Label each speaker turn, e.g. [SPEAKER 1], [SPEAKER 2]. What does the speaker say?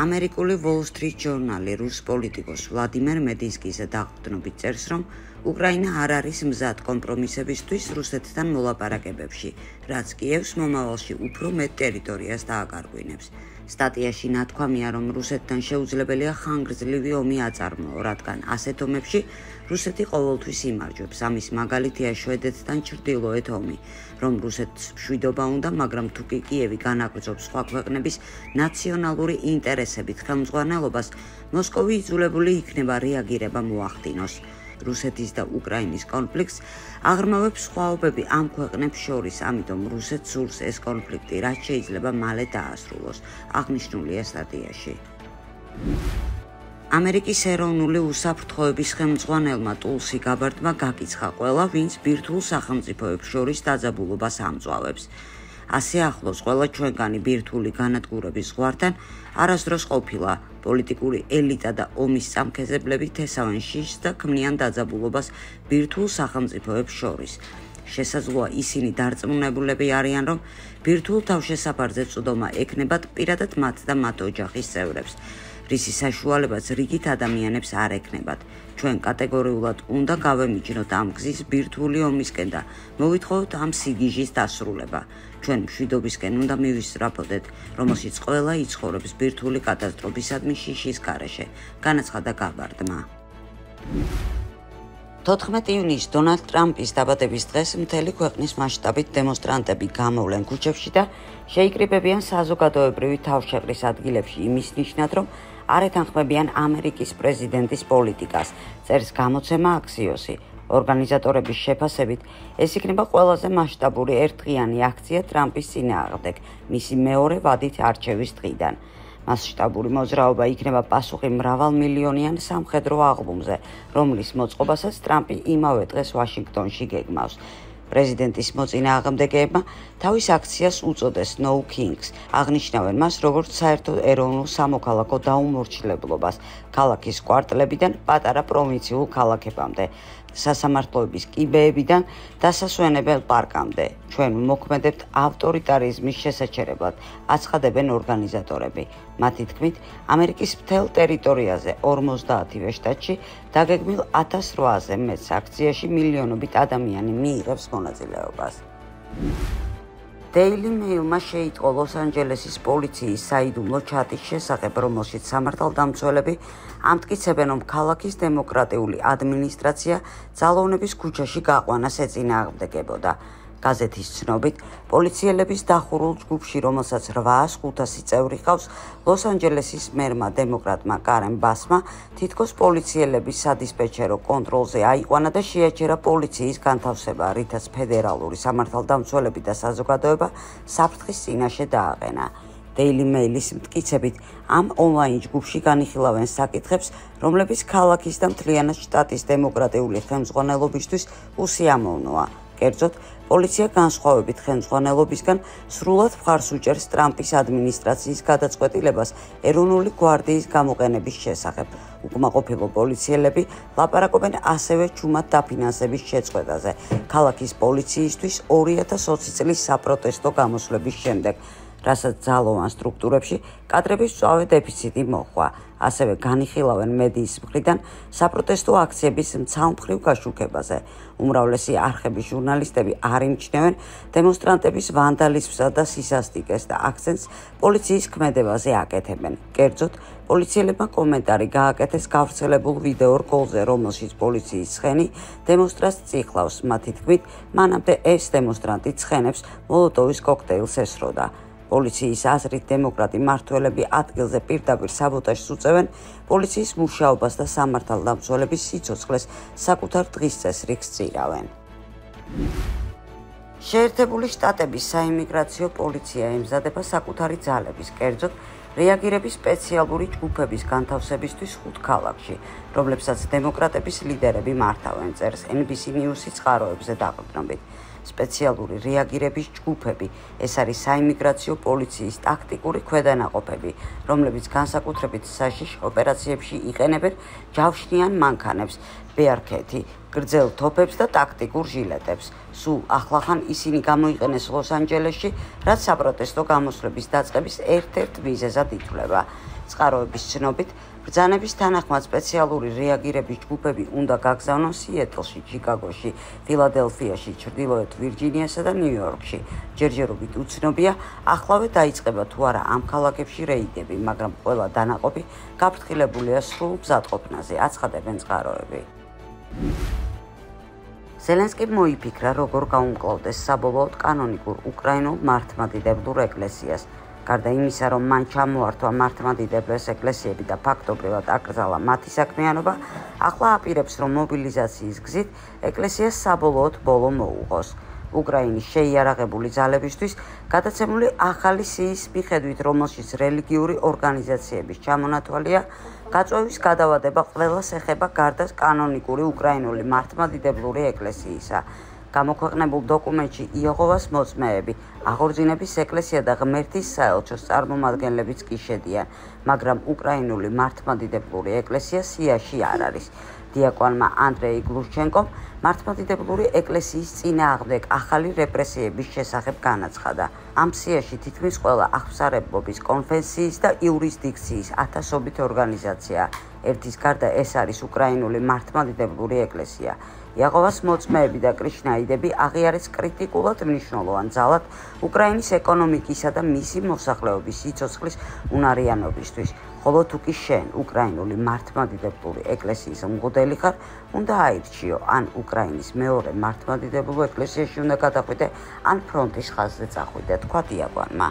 [SPEAKER 1] ამერიკული Wall Street Journal-ი რუს პოლიტიკოს ვლადიმერ მედინსკიზე დაყრდნობით წერს, რომ უკრაინა არ არის მზად კომპრომისებისთვის რუსეთთან მოლაპარაკებებში, რაც კიევს მომავალში უფრო მეტ ტერიტორიას დააკარგვინებს. სტატიაში ნათქვამია, რომ რუსეთთან შეუძლებელია ხანგრძლივი ომი აწარმოო, რადგან ასეთ ომებში რუსეთი ყოველთვის იმარჯვებს. ამის მაგალითია შვედეთთან ჩრდილოეთ ომი, რომ რუსეთს მშვიდობა უნდა, მაგრამ თუ კი კიევი განაგრძობს სხვა ქვეყნების ნაციონალური ინტერესებით ხელმძღვანელობას, მოსკოვი იძულებული იქნება რეაგირება მოახდინოს. რუსეთის და უკრაინის კონფლიქტს აღრმავებს სხვაობები ამ ქვეყნებს შორის, ამიტომ რუსეთს სურს ეს კონფლიქტი რაც შეიძლება მალე დაასრულოს, აღნიშნულია სტატიაში. ამერიკის ეროვნული უსაფრთხოების ხელმძღვანელმა ტულსი გაბარდმა გაკიცხა ყველა, ვინც ბირთვულ სახელმწიფოებს შორის დაძაბულობას ამწვავებს. ასე ახლოს ყველა ჩვენგანი ბირთვული განადგურების ზღვართან არასდროს ყოფილა. პოლიტიკური ელიტა და ომის წამქეზებლები თესავენ შიშს და ქმნიან დაძაბულობას ბირთვულ სახელმწიფოებს შორის. შესაძლოა ისინი დარწმუნებულები არიან, რომ ბირთვულ თავშესაფარზე წვდომა ექნებათ პირადად მათ და მათ ოჯახის წევრებს, რისი საშუალებაც რიგით ადამიანებს არ ექნებათ. ჩვენ კატეგორიულად უნდა გავემიჯნოთ ამ გზის ბირთვული ომისკენ და მოვითხოვოთ ამ სიგიჟის დასრულება. ჩვენ მშვიდობისკენ უნდა მივისწრაფოდეთ, რომელშიც ყველა იცხოვრებს ბირთვული კატასტროფისადმი შიშის გარეშე, განაცხადა გაბარდმა. 14 ივნისს დონალდ ტრამპის დაბადების დღეს მთელი ქვეყნის მასშტაბით დემონსტრანტები გამოვლენ ქუჩებში და შეიკრიბებიან საზოგადოებრივი თავშეყრის ადგილებში იმის ნიშნად, რომ არ ეთანხმებიან ამერიკის პრეზიდენტის პოლიტიკას, წერს გამოცემა აქსიოსი. ორგანიზატორების შეფასებით, ეს იქნება ყველაზე მასშტაბური ერთდღიანი აქცია ტრამპის წინააღმდეგ, მისი მეორე ვადით არჩევის დღიდან. მასშტაბური მოძრაობა იქნება პასუხი მრავალმილიონიან სამხედრო აღლუმზე, რომლის მოწყობასაც ტრამპი იმავე დღეს ვაშინგტონში გეგმავს. პრეზიდენტის მოწინააღმდეგეებმა თავის აქციას უწოდეს No Kings, აღნიშნავენ მას როგორც საერთო ეროვნულ სამოქალაქო დაუმორჩილებლობას ქალაქის კვარტლებიდან პატარა პროვინციულ ქალაქებამდე, სასამართლოების კიბეებიდან დასასვენებელ პარკამდე. ჩვენ მოქმედებთ ავტორიტარიზმის შესაჩერებლად, აცხადებენ ორგანიზატორები. მათი თქმით, ამერიკის მთელ ტერიტორიაზე 50-ვე შტატში დაგეგმილ 1800-ზე მეტ აქციაში მილიონობით ადამიანი მიიღებს მონაწილეობას. Daily Mail-მა შეიტყო ლოს-ანჯელესის პოლიციის საიდუმლო ჩატის შესახებ, რომელშიც სამართალდამცველები ამტკიცებენ, რომ ქალაქის დემოკრატიული ადმინისტრაცია ძალოვნების ქუჩაში გაყვანას ეწინააღმდეგებოდა. გაზეთის ცნობით, პოლიციელების დახურულ ჯგუფში, რომელსაც 8500 წევრი ჰყავს, ლოს-ანჯელესის მერმა დემოკრატმა კარენ ბასმა თითქოს პოლიციელების სადისპეჩერო კონტროლზე აიყვანა და შეაჩერა პოლიციის განთავსება, რითაც ფედერალური სამართალდამცველები და საზოგადოება საფრთხის წინაშე დააყენა. Daily Mail-ის მტკიცებით, ამ ონლაინ ჯგუფში განიხილავენ საკითხებს, რომლებიც ქალაქის და მთლიანად შტატის დემოკრატიული ხელმძღვანელობისთვის უსიამოვნოა. კერძოდ, პოლიცია განსხვავებით ხელმძღვანელობისგან სრულად მხარს უჭერს ტრამპის ადმინისტრაციის გადაწყვეტილებას ეროვნული გვარდიის გამოყენების შესახებ. უკმაყოფილო პოლიციელები ლაპარაკობენ ასევე ჩუმად დაფინანსების შეწყვეტაზე, ქალაქის პოლიციისთვის 2020 წლის საპროტესტო გამოსვლების შემდეგ, რასაც ძალოვან სტრუქტურებში კადრების მწვავე დეფიციტი მოჰყვა. ასევე განიხილავენ მედიის მხრიდან საპროტესტო აქციების მცალმხრივ გაშუქებაზე. უმრავლესი არხების ჟურნალისტები არ იმჩნევენ დემონსტრანტების ვანდალიზმსა და სისასტიკეს და აქცენტს პოლიციის ქმედებაზე აკეთებენ. კერძოდ, პოლიციელებმა კომენტარი გააკეთეს გავრცელებულ ვიდეო რგოლზე, რომელშიც პოლიციის ცხენი დემონსტრანტს წიხლავს. მათი თქმით, მანამდე ეს დემონსტრანტი ცხენებს მოლოტოვის კოქტეილს ესროდა. პოლიციის აზრით, დემოკრატი მმართველები ადგილზე პირდაპირ საბოტაჟს უწევენ პოლიციის მუშაობას და სამართალდამცველების სიცოცხლეს საკუთარ დღის წესრიგს წირავენ. შეერთებული შტატების საიმიგრაციო პოლიცია ემზადება საკუთარი ძალების, კერძოდ რეაგირების სპეციალური ჯგუფების განთავსებისთვის 5 ქალაქში, რომლებსაც დემოკრატების ლიდერები მართავენ, წერს NBC News-ი წყაროებზე დაყრდნობით. სპეციალური რეაგირების ჯგუფები, ეს არის საიმიგრაციო პოლიციის ტაქტიკური ქვედანაყოფები, რომლებიც განსაკუთრებით საშიშ ოპერაციებში იყენებენ ჯავშნიან მანქანებს ბეარქეთი, გრძელ თოფებს და ტაქტიკურ ჟილეტებს. სულ ახლახან ისინი გამოიყენეს ლოს-ანჯელესში, რაც საპროტესტო გამოსვლების დაწყების ერთ-ერთ მიზეზად ითვლება. წყაროების ცნობით, ბრძანების თანახმად სპეციალური რეაგირების ჯგუფები უნდა გაგზავნონ სიეტლში, ჩიკაგოში, ფილადელფიაში, ჩრდილოეთ ვირჯინიასა და ნიუ-იორკში. ჯერჯერობით უცნობია, ახლავე დაიწყება თუ არა ამ ქალაქებში რეიდები, მაგრამ ყველა დანაყოფი გაფრთხილებულია სრულ მზადყოფნაზე, აცხადებენ წყაროები. ზელენსკიმ მოიფიქრა, როგორ გაუმკლავდეს საბოლოოდ კანონიკურ უკრაინულ მართლმადიდებლურ ეკლესიას. გარდა იმისა, რომ მან ჩამოართვა მართლმადიდებლეს ეკლესიები და ფაქტობრივად აკრძალა მათი საქმიანობა, ახლა აპირებს, რომ მობილიზაციის გზით ეკლესიას საბოლოოდ ბოლო მოუღოს. უკრაინის შეიარაღებული ძალებისთვის გადაცემული ახალი სიის მიხედვით, რომელშიც რელიგიური ორგანიზაციების ჩამონათვალია, გაწვევის გადავადება ყველას ეხება გარდა კანონიკური უკრაინული მართლმადიდებლური ეკლესიისა. გამოქვეყნებულ დოკუმენტში იეჰოვას მოწმეები, აღორძინების ეკლესია და ღმერთის საელჩოს წარმომადგენლებიც კი შედიან, მაგრამ უკრაინული მართლმადიდებლური ეკლესია სიაში არ არის. დიაკვანმა ანდრეი გლუშჩენკომ მართლმადიდებლური ეკლესიის წინააღმდეგ ახალი რეპრესიების შესახებ განაცხადა. ამ სიაში თითქმის ყველა აღმსარებლობის, კონფესიის და იურისდიქციის ათასობით ორგანიზაცია. ერთის გარდა ეს არის უკრაინული მართლმადიდებლური ეკლესია. იეჰოვას მოწმეები და კრიშნაიდები აღიარეს კრიტიკულად მნიშვნელოვან ძალად უკრაინის ეკონომიკისა და მისი მოსახლეობის სიცოცხლის უნარიანობისთვის. ხოლო თუ კი შენ უკრაინული მართლმადიდებლური ეკლესიის მღვდელი ხარ, უნდა აირჩიო, ან უკრაინის მეორე მართლმადიდებლურ ეკლესიაში უნდა გადაყვიდე, ან ფრონტის ხაზზე წახვიდე, თქვა დიაკვანმა.